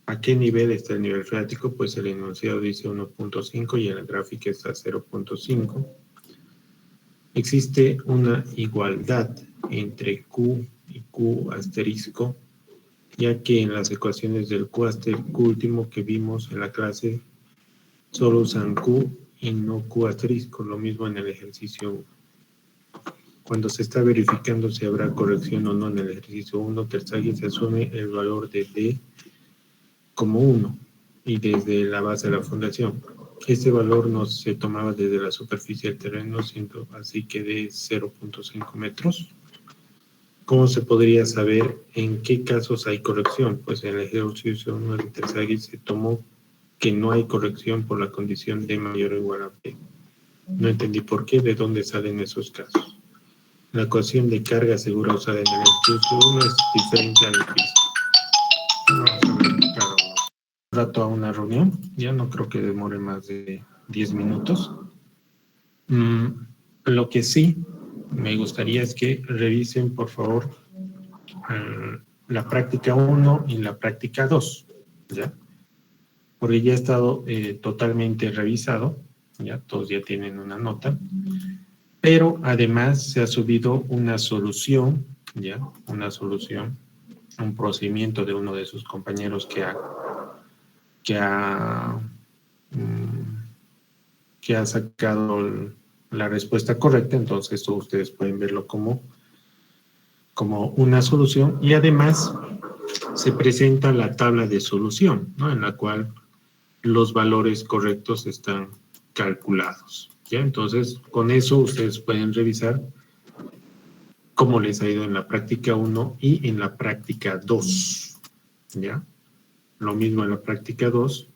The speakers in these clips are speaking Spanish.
¿A qué nivel está el nivel freático? Pues el enunciado dice 1.5 y en la gráfica está 0.5. Existe una igualdad entre Q y Q asterisco, ya que en las ecuaciones del Q último que vimos en la clase solo usan Q y no Q asterisco, lo mismo en el ejercicio 1. Cuando se está verificando si habrá corrección o no en el ejercicio 1, Terzaghi se asume el valor de D como 1 y desde la base de la fundación. Este valor no se tomaba desde la superficie del terreno, siendo así que de 0.5 metros. ¿Cómo se podría saber en qué casos hay corrección? Pues en el ejercicio 1 de Terzaghi se tomó que no hay corrección por la condición de mayor o igual a B. No entendí por qué, de dónde salen esos casos. La ecuación de carga segura usada en el ejercicio 1 es diferente al piso. Vamos a verificar un rato a una reunión. Ya no creo que demore más de 10 minutos. Lo que sí me gustaría es que revisen, por favor, la práctica 1 y la práctica 2, ¿ya? Porque ya ha estado totalmente revisado, ya todos ya tienen una nota, pero además se ha subido una solución, ya, una solución, un procedimiento de uno de sus compañeros que ha sacado la respuesta correcta, entonces esto ustedes pueden verlo como una solución y además se presenta la tabla de solución, ¿no? En la cual los valores correctos están calculados, ¿ya? Entonces, con eso ustedes pueden revisar cómo les ha ido en la práctica 1 y en la práctica 2, ¿ya? Lo mismo en la práctica 2,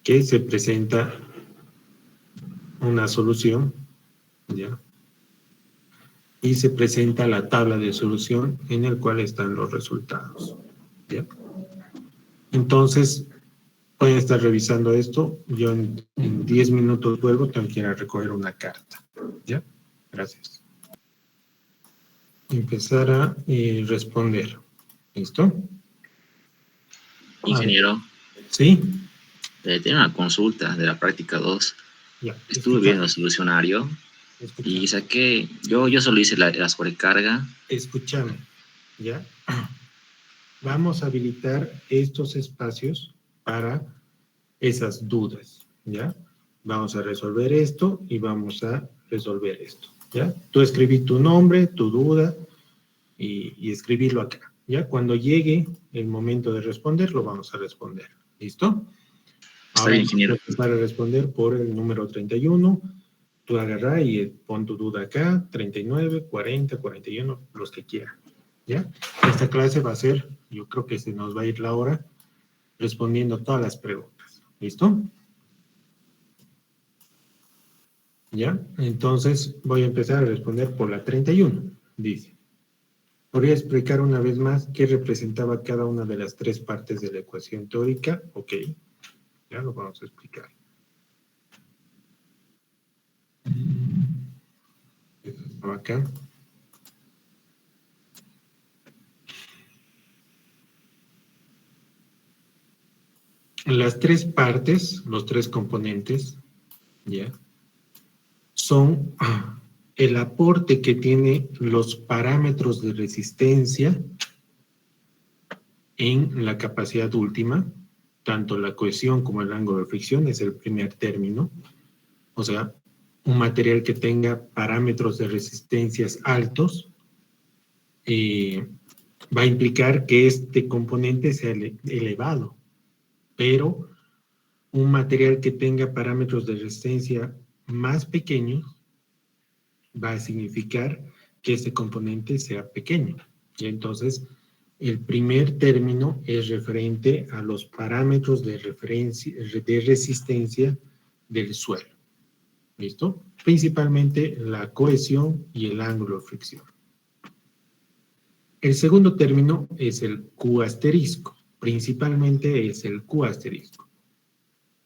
que se presenta una solución, ¿ya? Y se presenta la tabla de solución en el cual están los resultados, ¿ya? Entonces, pueden estar revisando esto. Yo en 10 minutos vuelvo, tengo que ir a recoger una carta, ¿ya? Gracias. Empezar a responder. ¿Listo? Ingeniero, ¿Sí? tengo una consulta de la práctica 2. Ya. Estuve viendo el solucionario y saqué, yo solo hice la sobrecarga. Escúchame, ¿ya? Vamos a habilitar estos espacios para esas dudas, ¿ya? Vamos a resolver esto y vamos a resolver esto, ¿ya? Tú escribí tu nombre, tu duda y escribirlo acá, ¿ya? Cuando llegue el momento de responder, lo vamos a responder, ¿listo? Ahora vamos a empezar a responder por el número 31. Tú agarra y pon tu duda acá, 39, 40, 41, los que quieran, ¿ya? Esta clase va a ser, yo creo que se nos va a ir la hora respondiendo todas las preguntas, ¿listo? ¿Ya? Entonces voy a empezar a responder por la 31. Dice, ¿podría explicar una vez más qué representaba cada una de las tres partes de la ecuación teórica? Ok, ya lo vamos a explicar. Estaba acá. Las tres partes, los tres componentes, ¿ya? Son el aporte que tiene los parámetros de resistencia en la capacidad última, tanto la cohesión como el ángulo de fricción, es el primer término. O sea, un material que tenga parámetros de resistencias altos va a implicar que este componente sea elevado, pero un material que tenga parámetros de resistencia más pequeños va a significar que este componente sea pequeño. Y entonces, el primer término es referente a los parámetros de resistencia del suelo. ¿Listo? Principalmente la cohesión y el ángulo de fricción. El segundo término es el Q asterisco. Principalmente es el Q asterisco.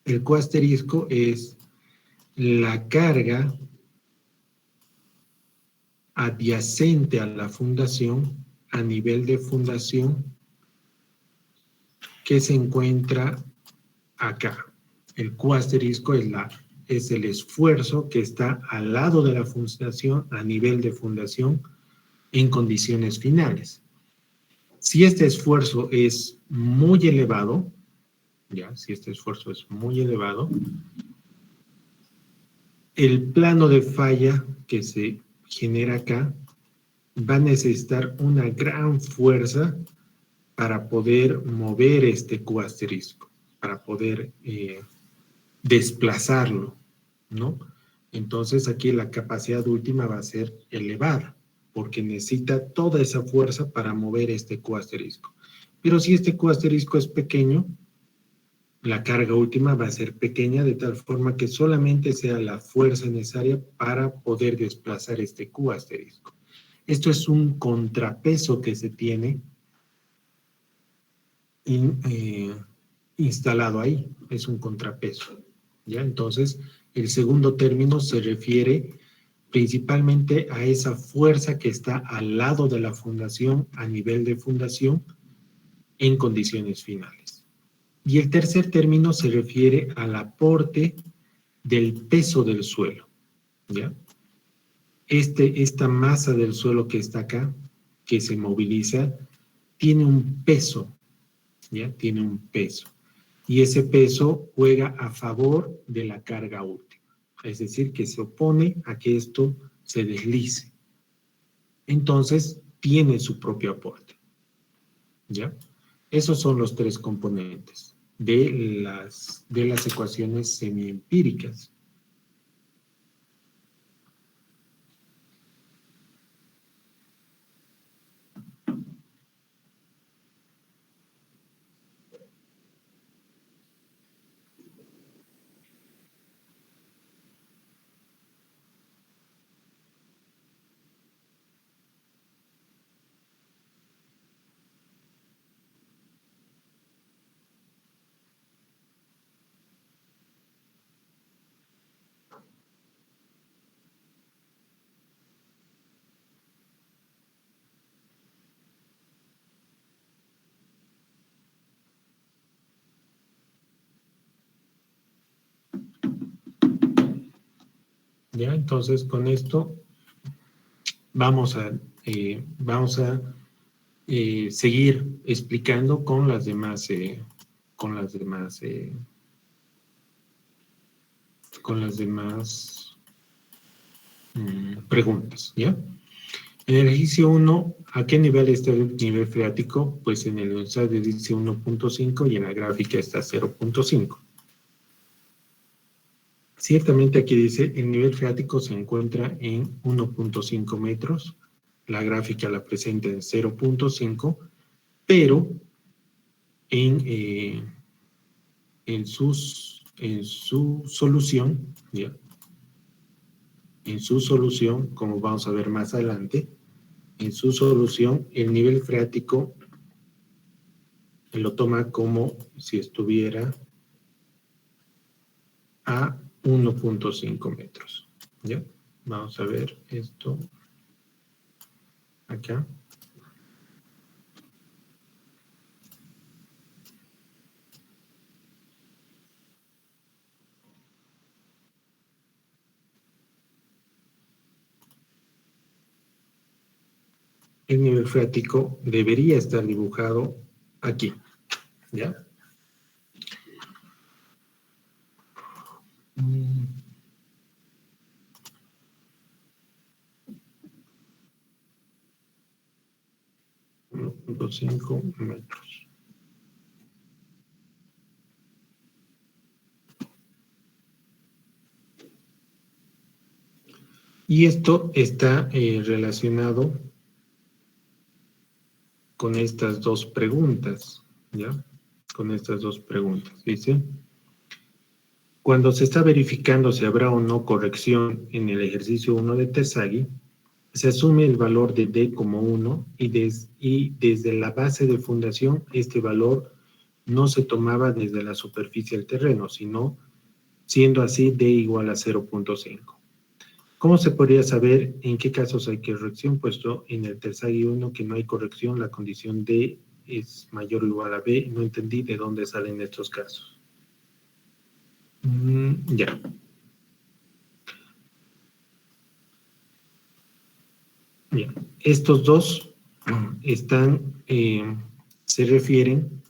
El Q asterisco es la carga adyacente a la fundación, a nivel de fundación, que se encuentra acá. El Q asterisco es el esfuerzo que está al lado de la fundación, a nivel de fundación, en condiciones finales. Si este esfuerzo es muy elevado, si este esfuerzo es muy elevado, el plano de falla que se genera acá va a necesitar una gran fuerza para poder mover este Q asterisco, para poder desplazarlo, ¿no? Entonces aquí la capacidad última va a ser elevada, porque necesita toda esa fuerza para mover este Q asterisco. Pero si este Q asterisco es pequeño, la carga última va a ser pequeña, de tal forma que solamente sea la fuerza necesaria para poder desplazar este Q asterisco. Esto es un contrapeso que se tiene instalado ahí, es un contrapeso. ¿Ya? Entonces, el segundo término se refiere principalmente a esa fuerza que está al lado de la fundación, a nivel de fundación, en condiciones finales. Y el tercer término se refiere al aporte del peso del suelo. ¿Ya? Esta masa del suelo que está acá, que se moviliza, tiene un peso, ¿ya? Tiene un peso. Y ese peso juega a favor de la carga última. Es decir, que se opone a que esto se deslice. Entonces, tiene su propio aporte. ¿Ya? Esos son los tres componentes de las ecuaciones semiempíricas. ¿Ya? Entonces, con esto vamos a seguir explicando con las demás preguntas, ¿ya? En el ejercicio 1, ¿a qué nivel está el nivel freático? Pues en el enunciado dice 1.5 y en la gráfica está 0.5. Ciertamente aquí dice el nivel freático se encuentra en 1.5 metros, la gráfica la presenta en 0.5, pero en su solución, ¿ya? En su solución, como vamos a ver más adelante, en su solución el nivel freático lo toma como si estuviera a 1.5 metros. ¿Ya? Vamos a ver esto acá. El nivel freático debería estar dibujado aquí. ¿Ya? 1.5 metros. Y esto está relacionado con estas dos preguntas, ¿ya? Con estas dos preguntas. Dice, cuando se está verificando si habrá o no corrección en el ejercicio 1 de Terzaghi, se asume el valor de D como 1 y desde la base de fundación este valor no se tomaba desde la superficie del terreno, sino siendo así D igual a 0.5. ¿Cómo se podría saber en qué casos hay corrección? Puesto en el Terzaghi 1 que no hay corrección, la condición D es mayor o igual a B. No entendí de dónde salen estos casos. Ya. Bien. Estos dos se refieren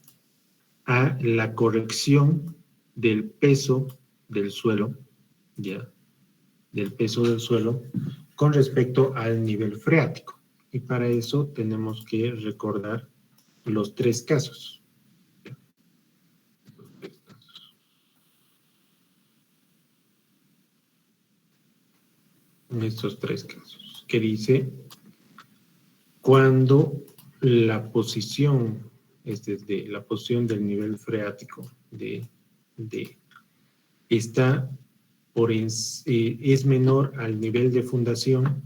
a la corrección del peso del suelo, ¿ya? Del peso del suelo con respecto al nivel freático. Y para eso tenemos que recordar los tres casos. En estos tres casos, que dice cuando la posición es desde la posición del nivel freático está es menor al nivel de fundación,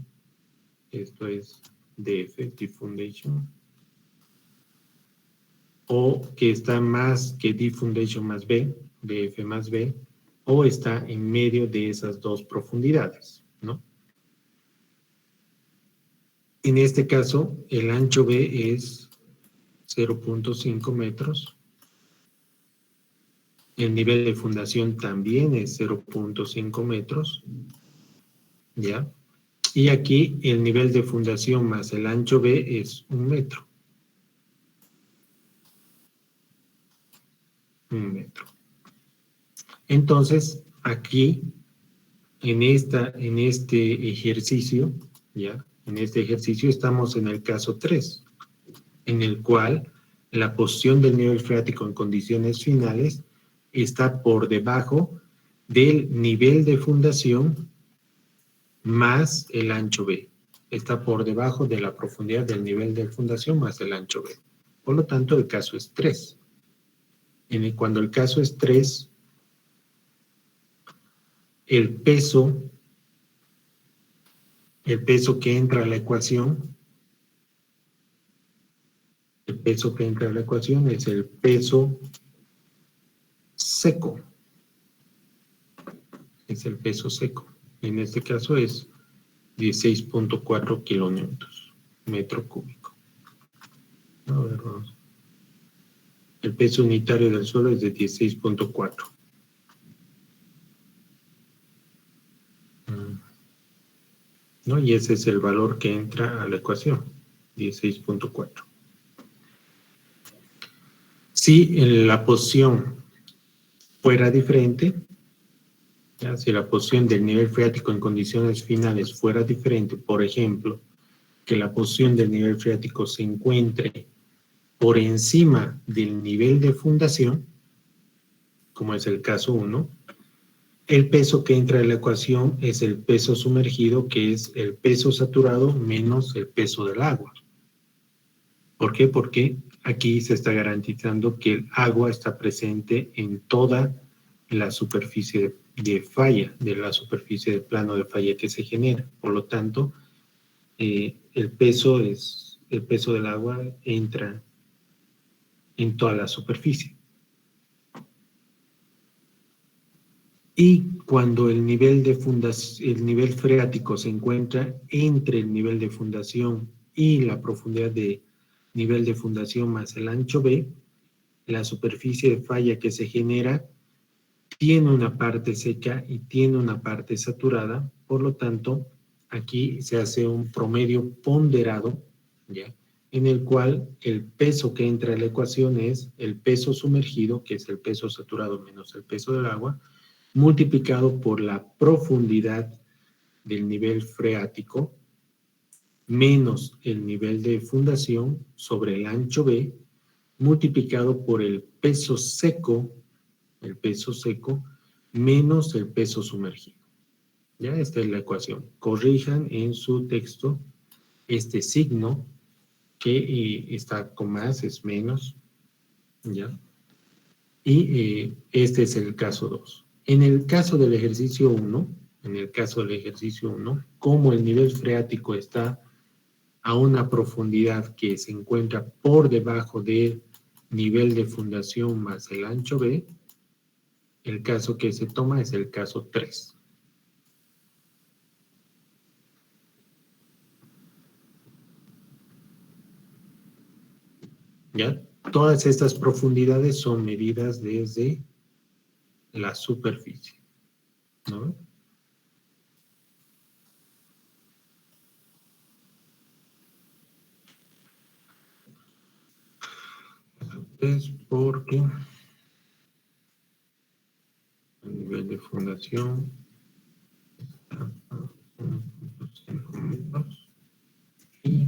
esto es de effective foundation, o que está más que D foundation más B, BF más B, o está en medio de esas dos profundidades, ¿no? En este caso, el ancho B es 0.5 metros. El nivel de fundación también es 0.5 metros, ¿ya? Y aquí el nivel de fundación más el ancho B es 1 metro. 1 metro. Entonces, aquí, en este ejercicio, ¿ya? En este ejercicio estamos en el caso 3, en el cual la posición del nivel freático en condiciones finales está por debajo del nivel de fundación más el ancho B. Está por debajo de la profundidad del nivel de fundación más el ancho B. Por lo tanto, el caso es 3. Cuando el caso es 3, el peso que entra a la ecuación, es el peso seco. Es el peso seco. En este caso es 16.4 kilonewtons metro cúbico. A ver, vamos. El peso unitario del suelo es de 16.4. ¿No? Y ese es el valor que entra a la ecuación, 16.4. Si la posición fuera diferente, ¿ya? Si la posición del nivel freático en condiciones finales fuera diferente, por ejemplo, que la posición del nivel freático se encuentre por encima del nivel de fundación, como es el caso 1, el peso que entra en la ecuación es el peso sumergido, que es el peso saturado menos el peso del agua. ¿Por qué? Porque aquí se está garantizando que el agua está presente en toda la superficie de falla, de la superficie de plano de falla que se genera. Por lo tanto, el peso del agua entra en toda la superficie. Y cuando el nivel freático se encuentra entre el nivel de fundación y la profundidad de nivel de fundación más el ancho B, la superficie de falla que se genera tiene una parte seca y tiene una parte saturada. Por lo tanto, aquí se hace un promedio ponderado, ¿ya? En el cual el peso que entra en la ecuación es el peso sumergido, que es el peso saturado menos el peso del agua, multiplicado por la profundidad del nivel freático menos el nivel de fundación sobre el ancho B, multiplicado por el peso seco menos el peso sumergido. Ya, esta es la ecuación. Corrijan en su texto este signo que está con más, es menos, ¿ya? Y este es el caso 2. En el caso del ejercicio 1, como el nivel freático está a una profundidad que se encuentra por debajo del nivel de fundación más el ancho B, el caso que se toma es el caso 3. ¿Ya? Todas estas profundidades son medidas desde la superficie, ¿no? Es porque a nivel de fundación está a 1.5 metros y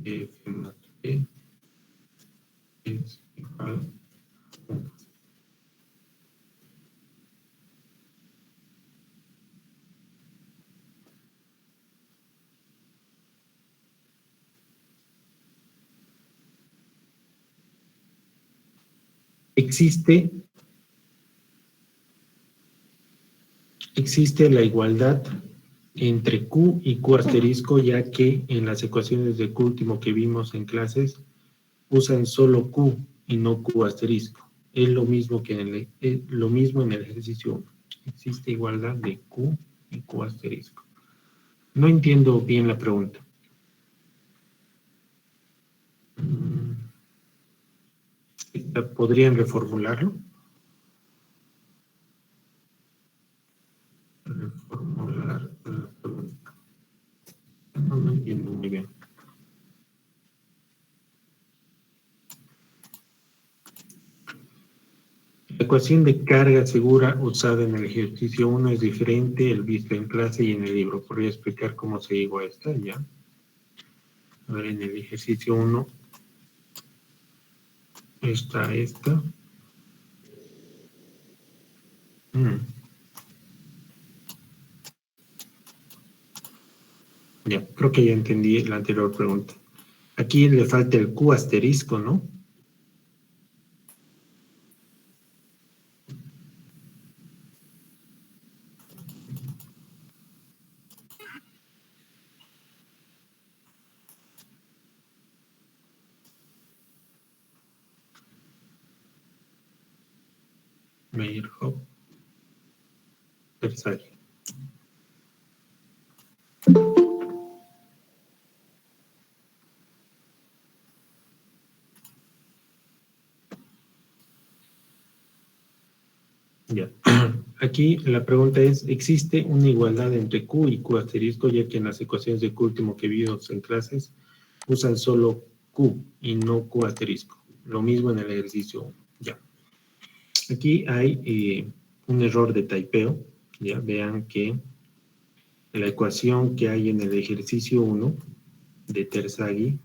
F más E es igual a 1. Existe la igualdad entre Q y Q asterisco, ya que en las ecuaciones de Q último que vimos en clases usan solo Q y no Q asterisco. Es lo mismo que lo mismo en el ejercicio 1. Existe igualdad de Q y Q asterisco. No entiendo bien la pregunta. ¿Podrían reformularlo? Reformular la pregunta. No entiendo muy bien. La ecuación de carga segura usada en el ejercicio 1 es diferente el visto en clase y en el libro. Podría explicar cómo se llegó a esta ya. A ver, en el ejercicio 1 está esta. Ya, creo que ya entendí la anterior pregunta. Aquí le falta el Q asterisco, ¿no? Meyerhoff, Versailles. Ya. Aquí la pregunta es, ¿existe una igualdad entre Q y Q asterisco, ya que en las ecuaciones de Q último que vimos en clases usan solo Q y no Q asterisco? Lo mismo en el ejercicio 1. Ya. Aquí hay un error de typeo. Ya vean que la ecuación que hay en el ejercicio 1 de Terzaghi,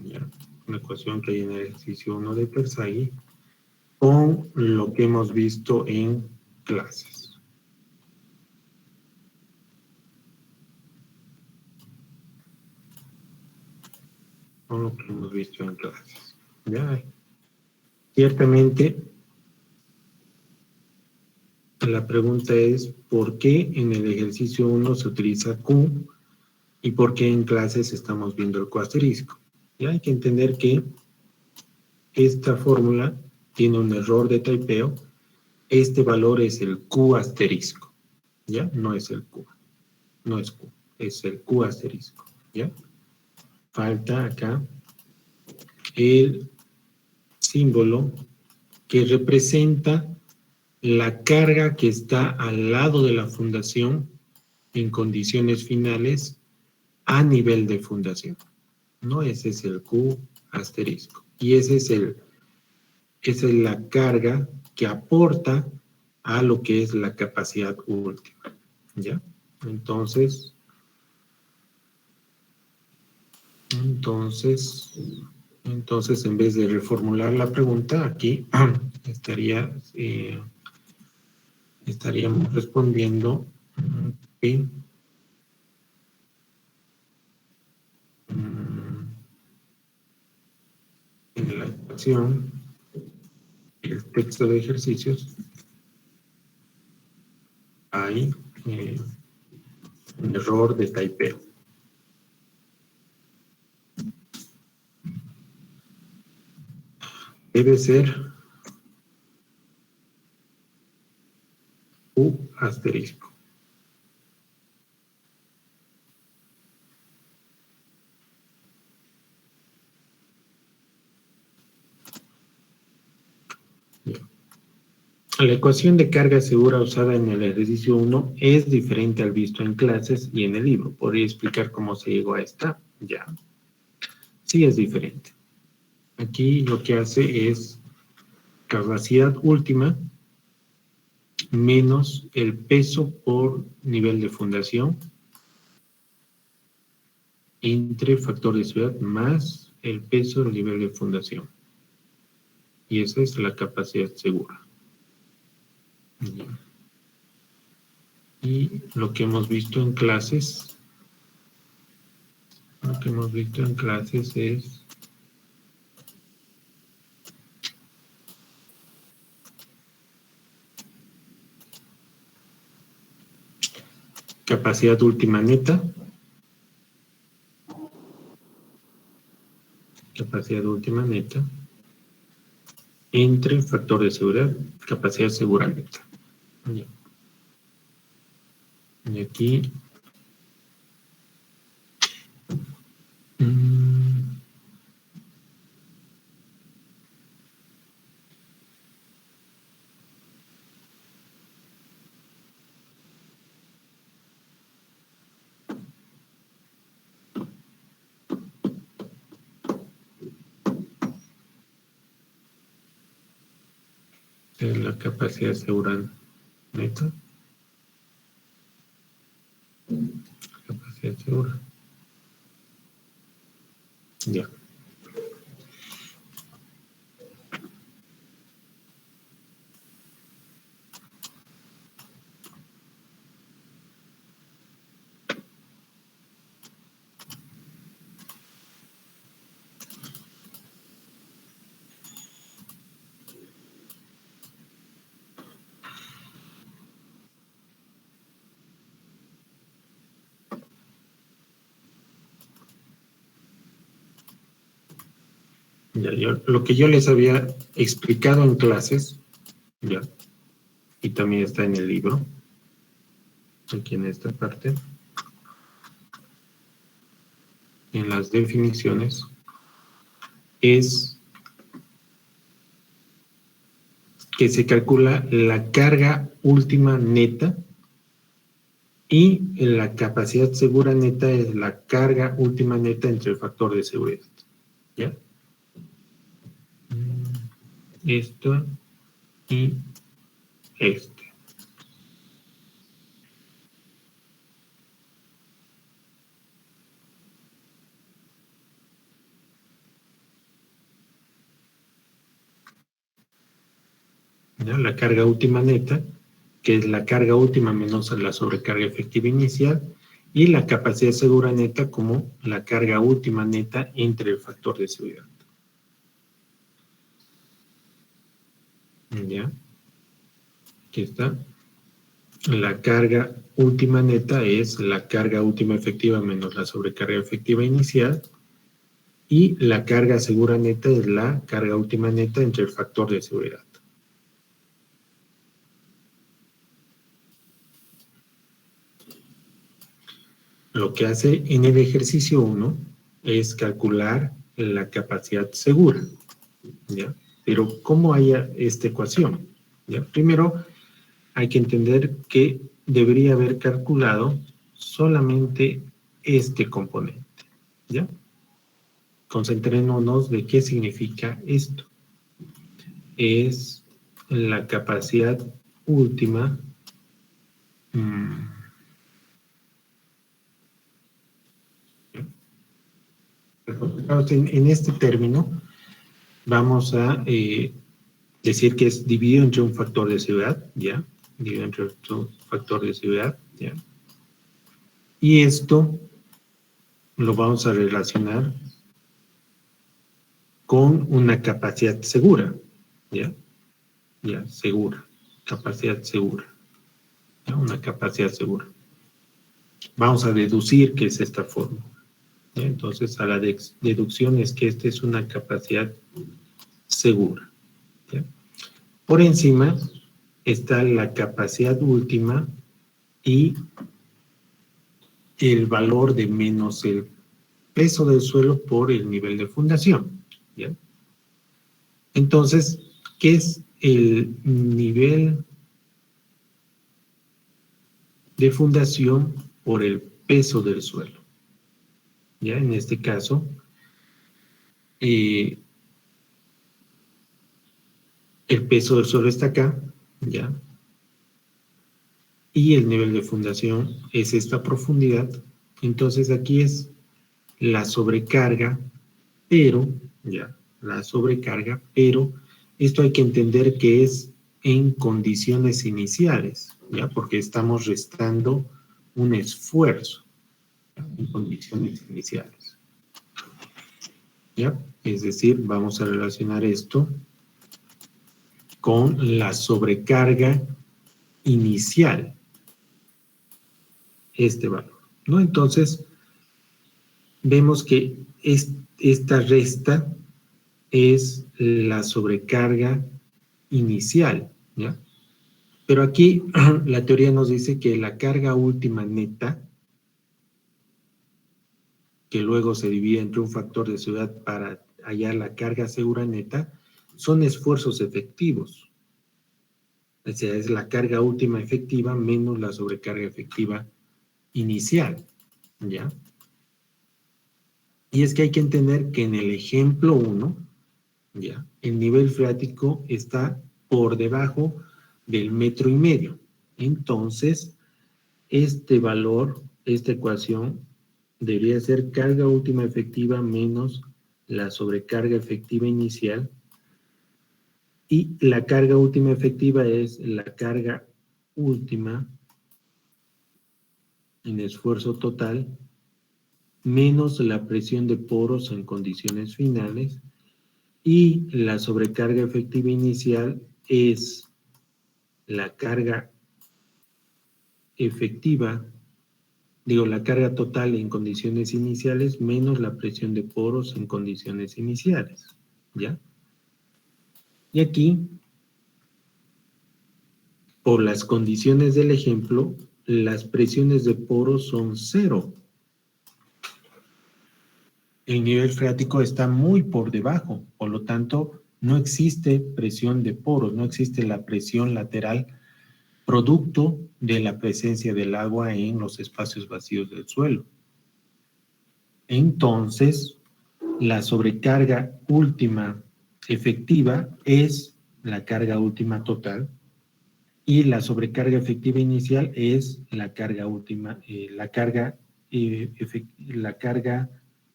ya, una ecuación que hay en el ejercicio 1 de Terzaghi, con lo que hemos visto en clases. Con lo que hemos visto en clases. Ya. Ciertamente, la pregunta es, ¿por qué en el ejercicio 1 se utiliza Q y por qué en clases estamos viendo el Q asterisco? Ya hay que entender que esta fórmula tiene un error de typeo. Este valor es el Q asterisco, ¿ya? No es el Q, no es Q, es el Q asterisco, ¿ya? Falta acá el símbolo que representa la carga que está al lado de la fundación en condiciones finales a nivel de fundación, ¿no? Ese es el Q asterisco. Y esa es la carga que aporta a lo que es la capacidad última, ¿ya? Entonces, en vez de reformular la pregunta, aquí estaríamos respondiendo que en la ecuación, el texto de ejercicios, hay un error de typeo. Debe ser Q asterisco. La ecuación de carga segura usada en el ejercicio 1 es diferente al visto en clases y en el libro. ¿Podría explicar cómo se llegó a esta? Ya. Sí, es diferente. Aquí lo que hace es capacidad última menos el peso por nivel de fundación entre factor de seguridad más el peso del nivel de fundación. Y esa es la capacidad segura. Y lo que hemos visto en clases, es capacidad última neta, entre factor de seguridad, capacidad segura neta. Y aquí es la capacidad segura neta. Capacidad segura. Ya. Ya, lo que yo les había explicado en clases, ya, y también está en el libro, aquí en esta parte, en las definiciones, es que se calcula la carga última neta y la capacidad segura neta es la carga última neta entre el factor de seguridad. ¿Ya? Esto y este. ¿Ya? La carga última neta, que es la carga última menos la sobrecarga efectiva inicial, y la capacidad segura neta como la carga última neta entre el factor de seguridad. ¿Ya? Aquí está. La carga última neta es la carga última efectiva menos la sobrecarga efectiva inicial, y la carga segura neta es la carga última neta entre el factor de seguridad. Lo que hace en el ejercicio 1 es calcular la capacidad segura, ¿ya? Pero ¿cómo haya esta ecuación? ¿Ya? Primero, hay que entender que debería haber calculado solamente este componente, ¿ya? Concentrémonos de qué significa esto. Es la capacidad última en este término vamos a decir que es dividido entre un factor de seguridad, ¿ya? Dividido entre un factor de seguridad, ¿ya? Y esto lo vamos a relacionar con una capacidad segura, ¿ya? Ya, segura, capacidad segura, ¿ya? Una capacidad segura. Vamos a deducir que es esta forma, ¿ya? Entonces, a la deducción es que esta es una capacidad segura, ¿ya? Por encima está la capacidad última y el valor de menos el peso del suelo por el nivel de fundación, ¿ya? Entonces, ¿qué es el nivel de fundación por el peso del suelo. Ya en este caso, el peso del suelo está acá, ya, y el nivel de fundación es esta profundidad. Entonces aquí es la sobrecarga, pero, ya, la sobrecarga, pero esto hay que entender que es en condiciones iniciales, ya, porque estamos restando un esfuerzo, ¿ya? En condiciones iniciales, ya. Es decir, vamos a relacionar esto con la sobrecarga inicial, este valor, ¿no? Entonces, vemos que esta resta es la sobrecarga inicial, ¿ya? Pero aquí la teoría nos dice que la carga última neta, que luego se divide entre un factor de seguridad para hallar la carga segura neta, son esfuerzos efectivos. O sea, es la carga última efectiva menos la sobrecarga efectiva inicial, ¿ya? Y es que hay que entender que en el ejemplo 1, ¿ya?, el nivel freático está por debajo del 1,5 metros. Entonces, este valor, esta ecuación, debería ser carga última efectiva menos la sobrecarga efectiva inicial. Y la carga última efectiva es la carga última en esfuerzo total menos la presión de poros en condiciones finales, y la sobrecarga efectiva inicial es la carga efectiva, la carga total en condiciones iniciales menos la presión de poros en condiciones iniciales, ¿ya? Y aquí, por las condiciones del ejemplo, las presiones de poros son 0. El nivel freático está muy por debajo, por lo tanto, no existe presión de poros, no existe la presión lateral producto de la presencia del agua en los espacios vacíos del suelo. Entonces, la sobrecarga última efectiva es la carga última total, y la sobrecarga efectiva inicial es la carga última, la carga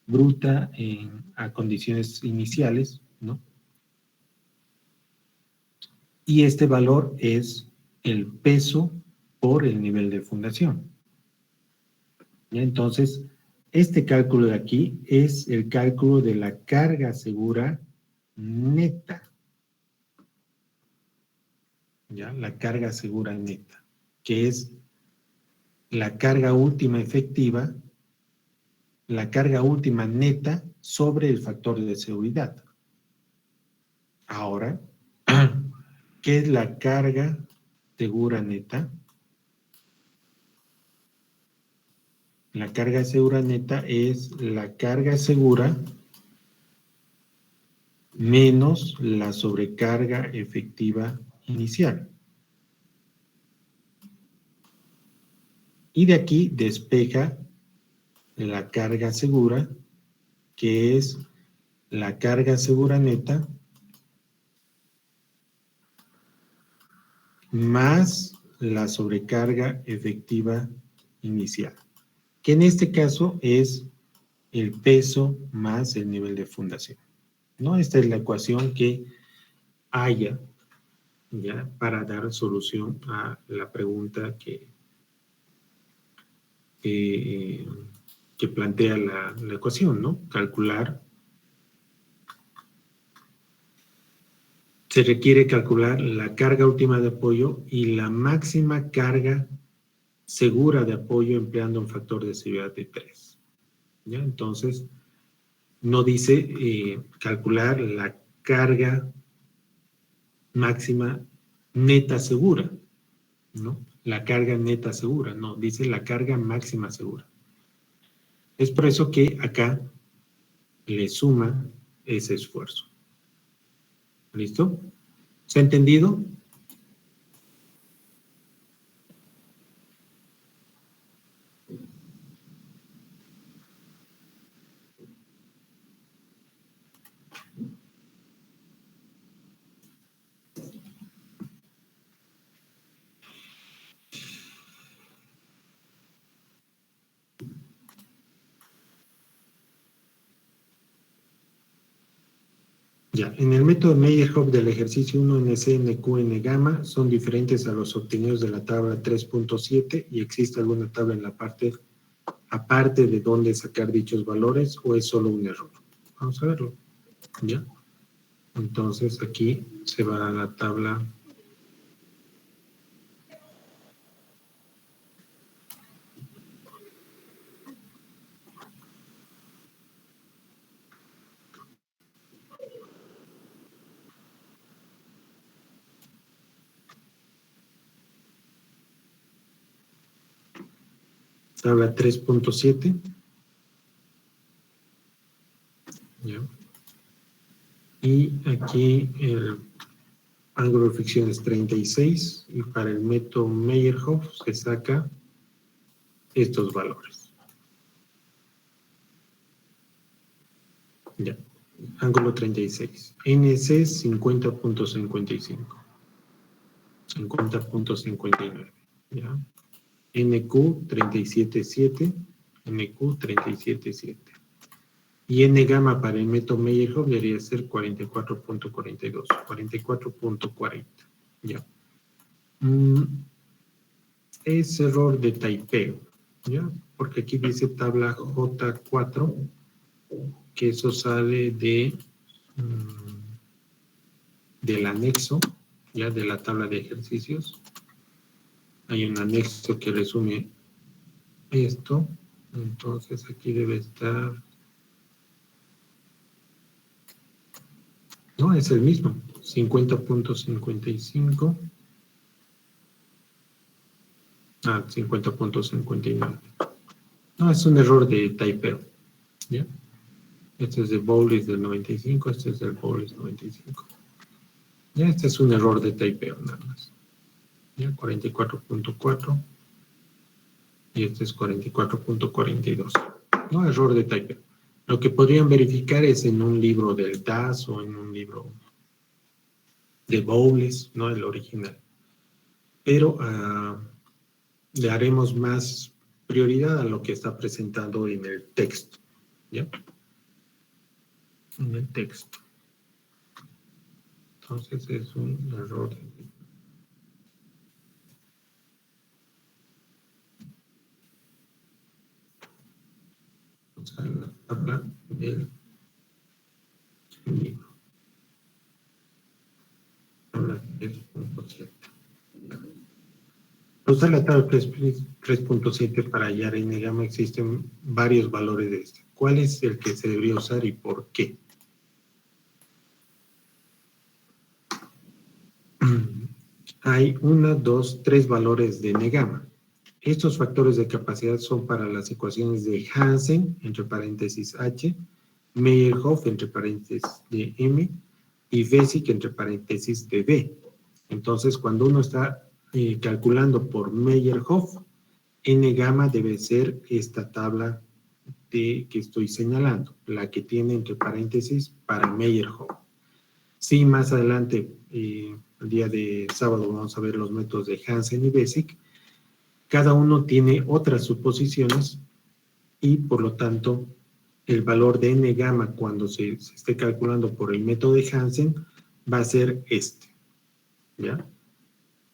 bruta a condiciones iniciales, ¿no? Y este valor es el peso por el nivel de fundación. ¿Ya? Entonces, este cálculo de aquí es el cálculo de la carga segura neta. ¿Ya? La carga segura neta, que es la carga última efectiva, la carga última neta sobre el factor de seguridad. Ahora, ¿qué es la carga segura neta? La carga segura neta es la carga segura menos la sobrecarga efectiva inicial. Y de aquí despeja la carga segura, que es la carga segura neta más la sobrecarga efectiva inicial, que en este caso es el peso más el nivel de fundación, ¿no? Esta es la ecuación que haya, ¿ya?, para dar solución a la pregunta que plantea la ecuación, ¿no? Se requiere calcular la carga última de apoyo y la máxima carga segura de apoyo empleando un factor de seguridad de 3. ¿Ya? Entonces, no dice calcular la carga máxima neta segura, ¿no? La carga neta segura, no, dice la carga máxima segura. Es por eso que acá le suma ese esfuerzo. ¿Listo? ¿Se ha entendido? Ya, en el método Meyerhof del ejercicio 1 NC, NQ, N gamma son diferentes a los obtenidos de la tabla 3.7 y existe alguna tabla en la parte aparte de dónde sacar dichos valores o es solo un error. Vamos a verlo. ¿Ya? Entonces aquí se va a la tabla. Tabla 3.7. ¿Ya? Y aquí el ángulo de fricción es 36 y para el método Meyerhof se saca estos valores. Ya. Ángulo 36. NC 50.55. 50.59. ¿Ya? NQ 37.7. NQ 37.7. Y N gamma para el método Meyerhof debería ser 44.42. 44.40. ¿Ya? Es error de typeo. ¿Ya? Porque aquí dice tabla J4, que eso sale del anexo, ya de la tabla de ejercicios. Hay un anexo que resume esto, entonces aquí debe estar, no, es el mismo, 50.55, 50.59. No, es un error de typeo, ¿ya? Este es de Bowles del 95, este es del Bowles 95. Ya, este es un error de typeo nada más. ¿Ya? 44.4 y este es 44.42. No, error de typeo. Lo que podrían verificar es en un libro del DAS o en un libro de Bowles, no el original. Pero le haremos más prioridad a lo que está presentado en el texto. ¿Ya? En el texto. Entonces es un error. Vamos a la tabla del libro. Tabla 3.7. Usar la tabla 3.7 para hallar N gamma existen varios valores de este. ¿Cuál es el que se debería usar y por qué? Hay 1, 2, 3 valores de N gamma. Estos factores de capacidad son para las ecuaciones de Hansen, entre paréntesis H, Meyerhof, entre paréntesis de M, y Bessick, entre paréntesis de B. Entonces, cuando uno está calculando por Meyerhof, N gamma debe ser esta tabla que estoy señalando, la que tiene entre paréntesis para Meyerhof. Sí, más adelante, el día de sábado, vamos a ver los métodos de Hansen y Bessick. Cada uno tiene otras suposiciones y, por lo tanto, el valor de N gamma cuando se esté calculando por el método de Hansen va a ser este. ¿Ya?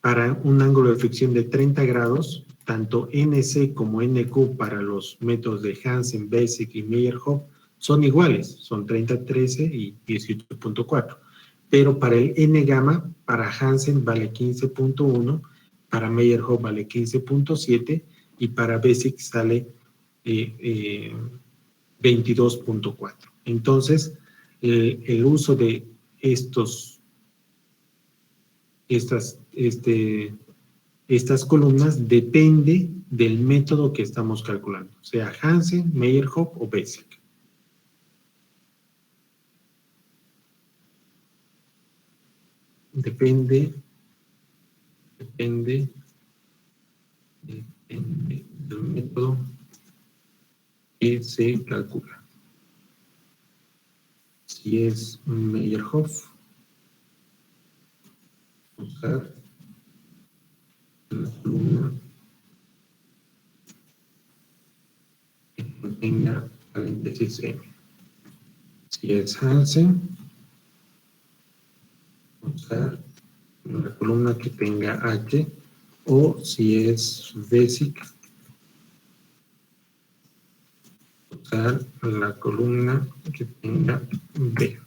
Para un ángulo de fricción de 30 grados, tanto NC como NQ para los métodos de Hansen, Bessick y Meyerhof son iguales, son 30, 13 y 18.4. Pero para el N gamma, para Hansen vale 15.1, para Meyerhof vale 15.7 y para Bessick sale 22.4. Entonces, el uso de estas columnas depende del método que estamos calculando, sea Hansen, Meyerhof o Bessick. depende del método que se calcula. Si es Meyerhoff, usar la columna que contenga paréntesis M. Si es Hansen, usar la columna que tenga H, o si es Basic, usar la columna que tenga B.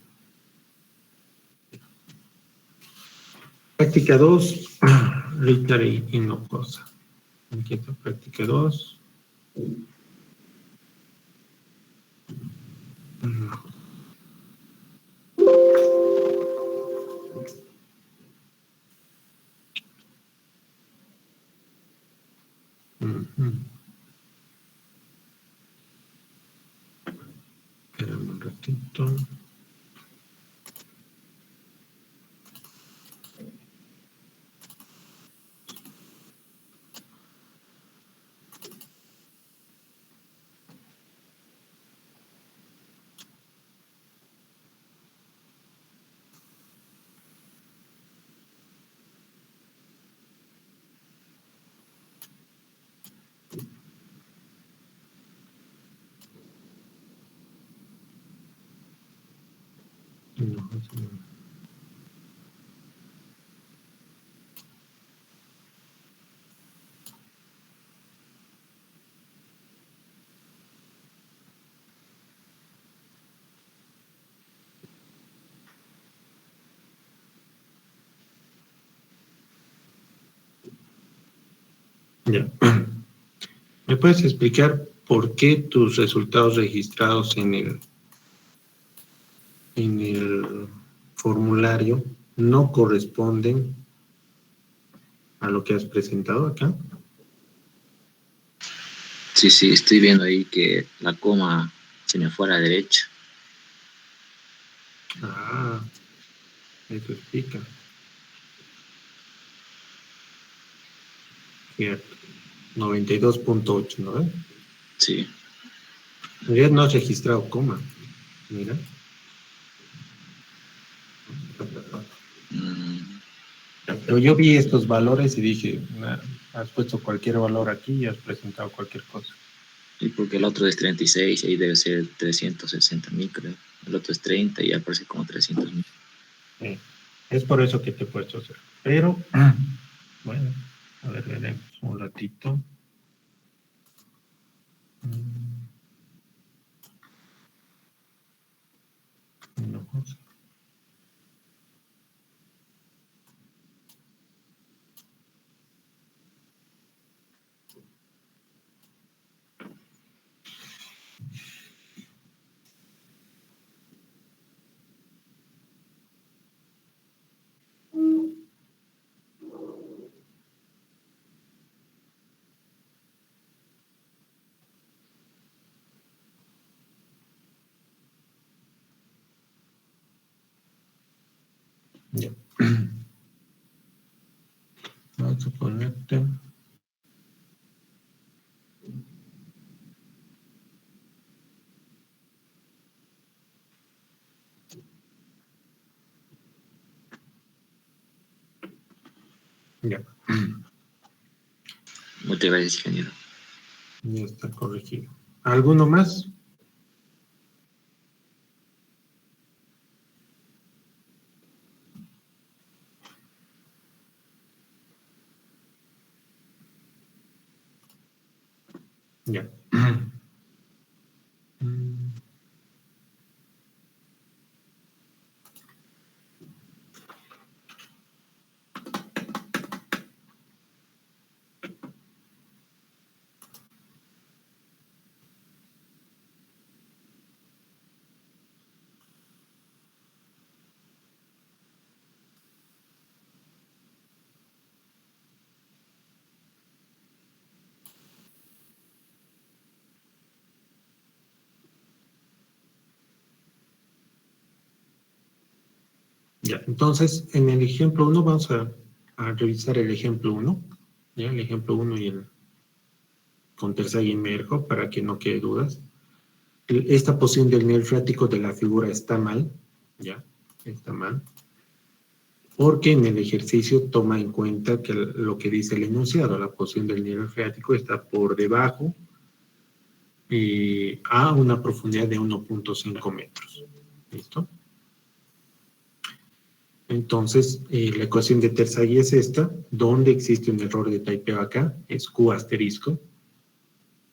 Práctica 2, Richter y Hinojosa. Inquieta práctica 2. Espérame un ratito. Hinojosa. Ya. ¿Me puedes explicar por qué tus resultados registrados en el formulario no corresponden a lo que has presentado acá? Sí, estoy viendo ahí que la coma se me fue a la derecha. Ah, eso explica. Cierto. 92.8, ¿no ves? Sí. En realidad no has registrado coma. Mira. Mm, Pero yo vi estos valores y dije, "Nah, has puesto cualquier valor aquí y has presentado cualquier cosa". y porque el otro es 36, ahí debe ser 360.000, creo. El otro es 30 y aparece como 300.000. Es por eso que te he puesto cero. Pero, bueno, a ver, veremos un ratito. No, ya. Vamos a ponerte. Ya. Muchas gracias, ingeniero. Ya está corregido. ¿Alguno más? Ya. Ya, entonces, en el ejemplo 1 vamos a revisar el ejemplo 1, ¿ya? El ejemplo 1 y el con Terzaghi y Merjo, para que no quede dudas. Esta posición del nivel freático de la figura está mal, ¿ya? Está mal. Porque en el ejercicio toma en cuenta que lo que dice el enunciado, la posición del nivel freático está por debajo a una profundidad de 1.5 metros. ¿Listo? Entonces, la ecuación de Terzaghi es esta, donde existe un error de taipeo acá, es Q asterisco.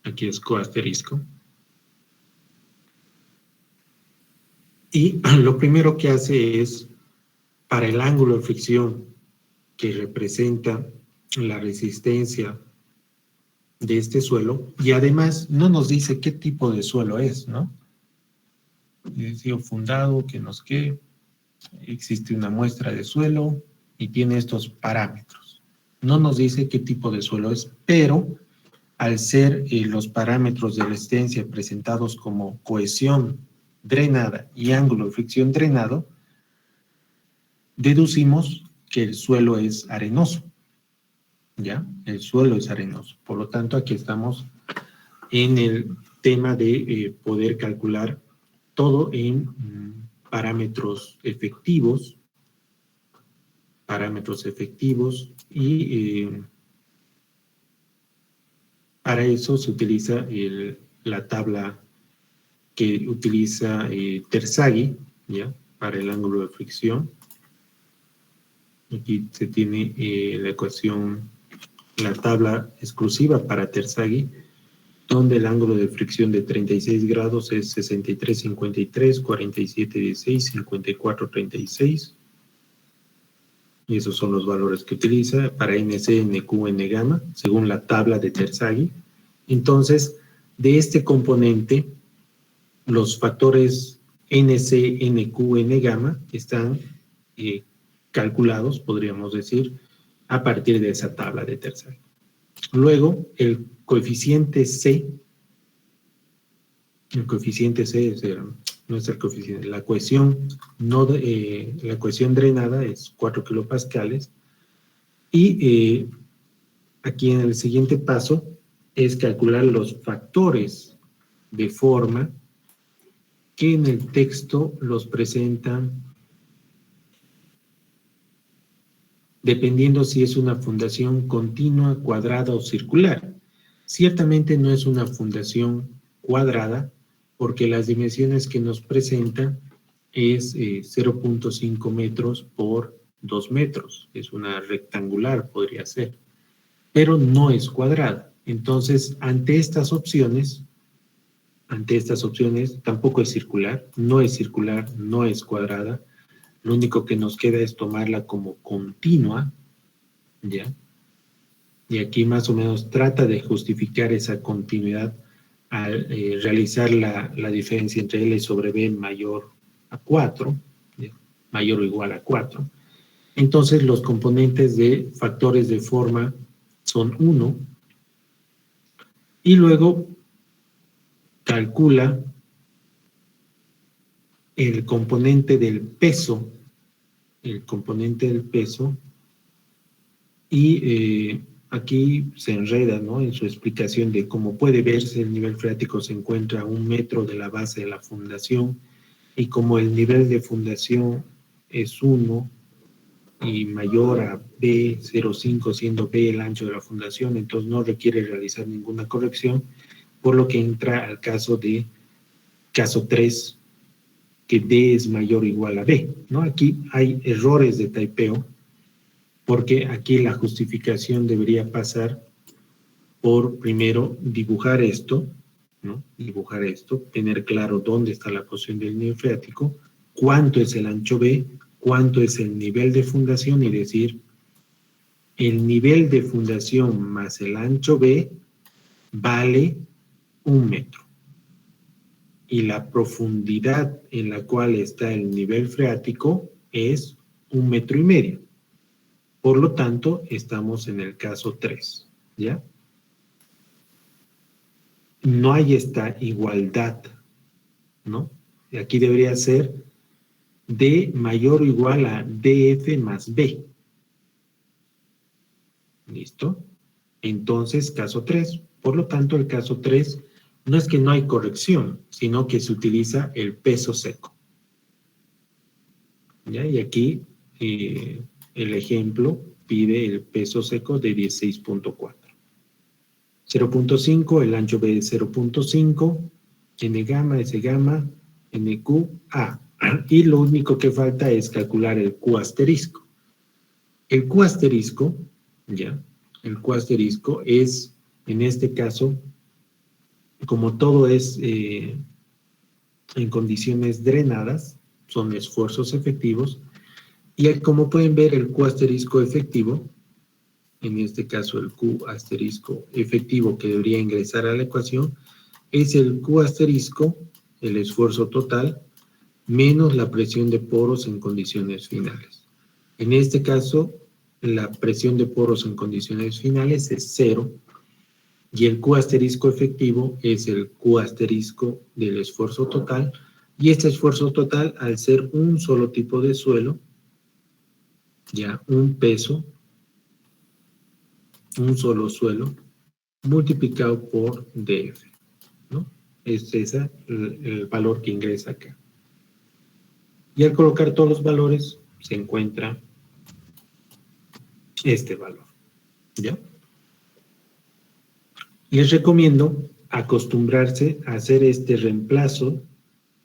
Aquí es Q asterisco. Y lo primero que hace es, para el ángulo de fricción que representa la resistencia de este suelo, y además no nos dice qué tipo de suelo es, ¿no? Es fundado, que nos quede, existe una muestra de suelo y tiene estos parámetros. No nos dice qué tipo de suelo es, pero al ser los parámetros de resistencia presentados como cohesión drenada y ángulo de fricción drenado, deducimos que el suelo es arenoso, ¿ya? El suelo es arenoso. Por lo tanto, aquí estamos en el tema de poder calcular todo en parámetros efectivos y para eso se utiliza la tabla que utiliza Terzaghi, ¿ya? Para el ángulo de fricción. Aquí se tiene la ecuación, la tabla exclusiva para Terzaghi, donde el ángulo de fricción de 36 grados es 63,53, 47,16, 54,36. Y esos son los valores que utiliza para NC, NQ, N gamma, según la tabla de Terzaghi. Entonces, de este componente, los factores NC, NQ, N gamma están calculados, podríamos decir, a partir de esa tabla de Terzaghi. Luego, el coeficiente C no es el coeficiente, la cohesión, la cohesión drenada es 4 kilopascales, y aquí en el siguiente paso es calcular los factores de forma que en el texto los presentan dependiendo si es una fundación continua, cuadrada o circular. Ciertamente no es una fundación cuadrada, porque las dimensiones que nos presenta es 0.5 metros por 2 metros. Es una rectangular, podría ser, pero no es cuadrada. Entonces, ante estas opciones, tampoco es circular, no es cuadrada. Lo único que nos queda es tomarla como continua, ¿ya? Y aquí más o menos trata de justificar esa continuidad al realizar la diferencia entre L sobre B mayor a 4, ¿ya? Mayor o igual a 4. Entonces los componentes de factores de forma son 1, y luego calcula el componente del peso, y aquí se enreda, ¿no?, en su explicación de cómo puede verse el nivel freático se encuentra a 1 metro de la base de la fundación, y como el nivel de fundación es 1 y mayor a B0,5, siendo B el ancho de la fundación, entonces no requiere realizar ninguna corrección, por lo que entra al caso 3, que D es mayor o igual a B, ¿no? Aquí hay errores de taipeo, porque aquí la justificación debería pasar por, primero, dibujar esto, ¿no? Dibujar esto, tener claro dónde está la posición del nivel freático, cuánto es el ancho B, cuánto es el nivel de fundación, y decir, el nivel de fundación más el ancho B vale 1 metro. Y la profundidad en la cual está el nivel freático es 1,5 metros. Por lo tanto, estamos en el caso 3, ¿ya? No hay esta igualdad, ¿no? Y aquí debería ser D mayor o igual a DF más B. ¿Listo? Entonces, caso 3. Por lo tanto, el caso 3 no es que no hay corrección, sino que se utiliza el peso seco. ¿Ya? Y aquí el ejemplo pide el peso seco de 16.4. 0.5, el ancho B es 0.5, N gamma, S gamma, NQ, A. Y lo único que falta es calcular el Q asterisco. El Q asterisco, ¿ya? El Q asterisco es, en este caso, como todo es en condiciones drenadas, son esfuerzos efectivos, y como pueden ver, el Q asterisco efectivo, en este caso el Q asterisco efectivo que debería ingresar a la ecuación, es el Q asterisco, el esfuerzo total, menos la presión de poros en condiciones finales. En este caso, la presión de poros en condiciones finales es 0, y el Q asterisco efectivo es el Q asterisco del esfuerzo total, y este esfuerzo total, al ser un solo tipo de suelo, ya un peso, un solo suelo, multiplicado por DF, ¿no? Es ese el valor que ingresa acá. Y al colocar todos los valores, se encuentra este valor, ¿ya? Les recomiendo acostumbrarse a hacer este reemplazo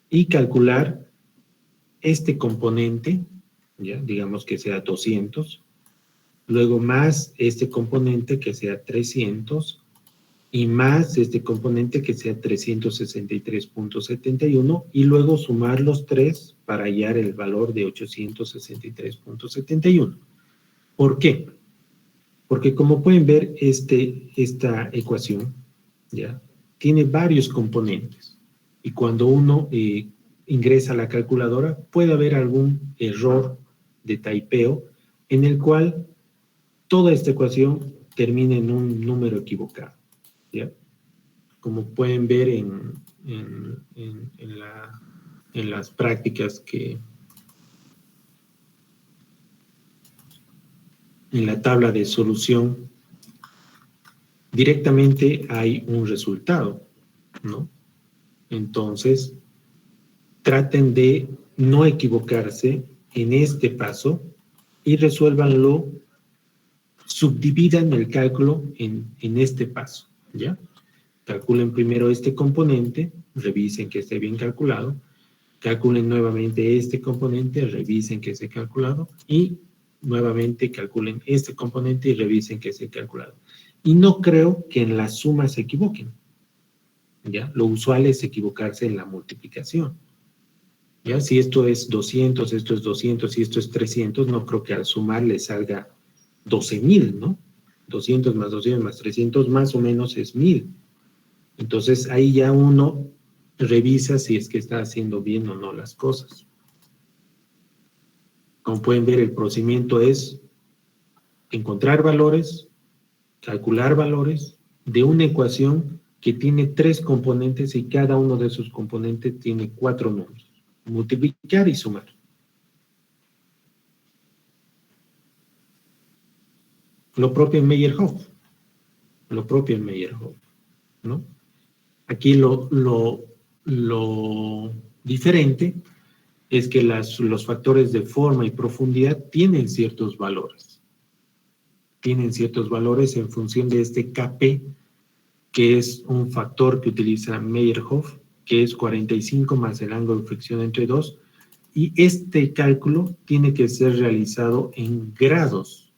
y calcular este componente, ¿ya? Digamos que sea 200, luego más este componente que sea 300, y más este componente que sea 363.71, y luego sumar los tres para hallar el valor de 863.71. ¿Por qué? Porque como pueden ver, esta ecuación, ¿ya? Tiene varios componentes, y cuando uno ingresa a la calculadora puede haber algún error de taipeo en el cual toda esta ecuación termina en un número equivocado, ¿ya? Como pueden ver en las prácticas en la tabla de solución, directamente hay un resultado, ¿no? Entonces, traten de no equivocarse en este paso y resuélvanlo, subdividan el cálculo en este paso, ¿ya? Calculen primero este componente, revisen que esté bien calculado, calculen nuevamente este componente, revisen que esté calculado, y nuevamente calculen este componente y revisen que esté calculado. Y no creo que en la suma se equivoquen, ¿ya? Lo usual es equivocarse en la multiplicación, ¿ya? Si esto es 200, esto es 200 y esto es 300, no creo que al sumar le salga 12.000, ¿no? 200 más 200 más 300 más o menos es 1.000. Entonces ahí ya uno revisa si es que está haciendo bien o no las cosas. Como pueden ver, el procedimiento es encontrar valores, calcular valores de una ecuación que tiene 3 componentes y cada uno de esos componentes tiene 4 números. Multiplicar y sumar. Lo propio en Meyerhof. Lo propio en Meyerhof, ¿no? Aquí lo diferente es que los factores de forma y profundidad tienen ciertos valores. Tienen ciertos valores en función de este Kp, que es un factor que utiliza Meyerhof, que es 45 más el ángulo de fricción entre dos, y este cálculo tiene que ser realizado en grados.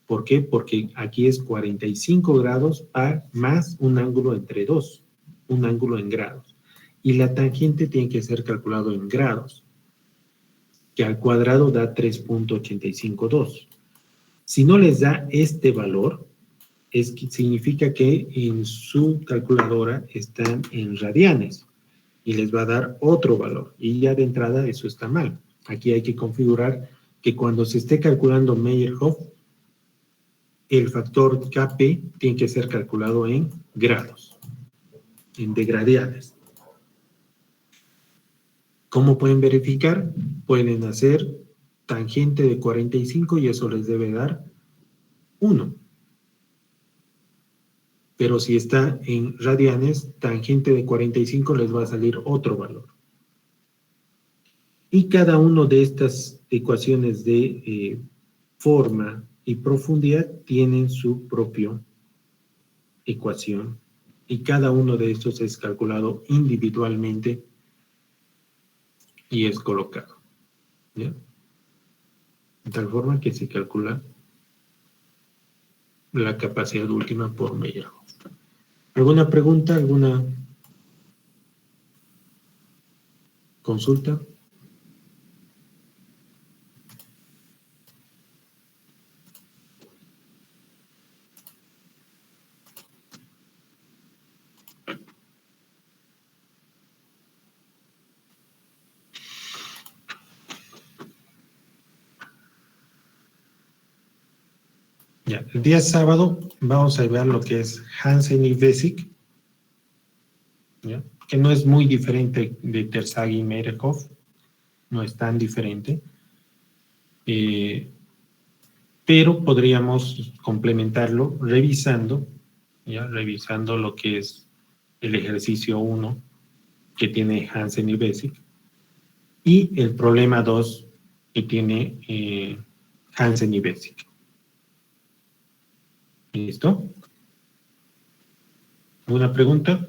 ¿Por qué? Porque aquí es 45 grados más un ángulo entre dos, un ángulo en grados. Y la tangente tiene que ser calculado en grados, que al cuadrado da 3.852. Si no les da este valor, significa que en su calculadora están en radianes y les va a dar otro valor. Y ya de entrada eso está mal. Aquí hay que configurar que cuando se esté calculando Meyerhof, el factor Kp tiene que ser calculado en grados, en degradianes. ¿Cómo pueden verificar? Pueden hacer tangente de 45 y eso les debe dar 1. Pero si está en radianes, tangente de 45 les va a salir otro valor. Y cada una de estas ecuaciones de forma y profundidad tienen su propia ecuación. Y cada uno de estos es calculado individualmente y es colocado. ¿Ya? De tal forma que se calcula la capacidad última por Meyerhof. ¿Alguna pregunta? ¿Alguna consulta? Ya, el día sábado vamos a ver lo que es Hansen y Basic, ¿ya? Que no es muy diferente de Terzaghi y Meyerhof, no es tan diferente, pero podríamos complementarlo revisando, ¿ya? Revisando lo que es el ejercicio 1 que tiene Hansen y Basic y el problema 2 que tiene Hansen y Basic. ¿Listo? ¿Alguna pregunta?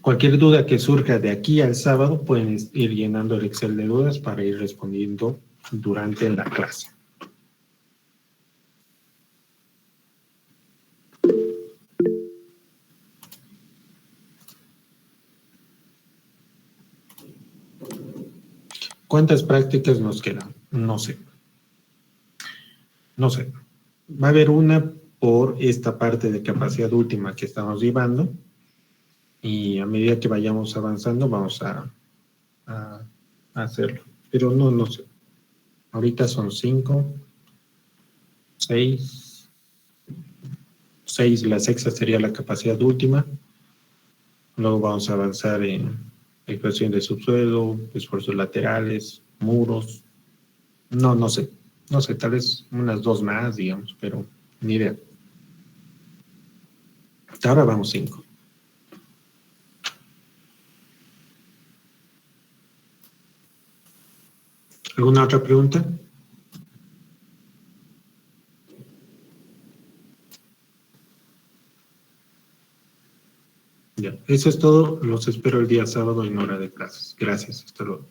Cualquier duda que surja de aquí al sábado pueden ir llenando el Excel de dudas para ir respondiendo durante la clase. ¿Cuántas prácticas nos quedan? No sé. No sé. Va a haber una por esta parte de capacidad última que estamos llevando y a medida que vayamos avanzando vamos a hacerlo. Pero no sé. Ahorita son 5, 6, la sexta sería la capacidad última. Luego vamos a avanzar en ecuación de subsuelo, esfuerzos laterales, muros. No sé. No sé, tal vez unas 2 más, digamos, pero ni idea. Hasta ahora vamos 5. ¿Alguna otra pregunta? Ya, eso es todo. Los espero el día sábado en hora de clases. Gracias. Hasta luego.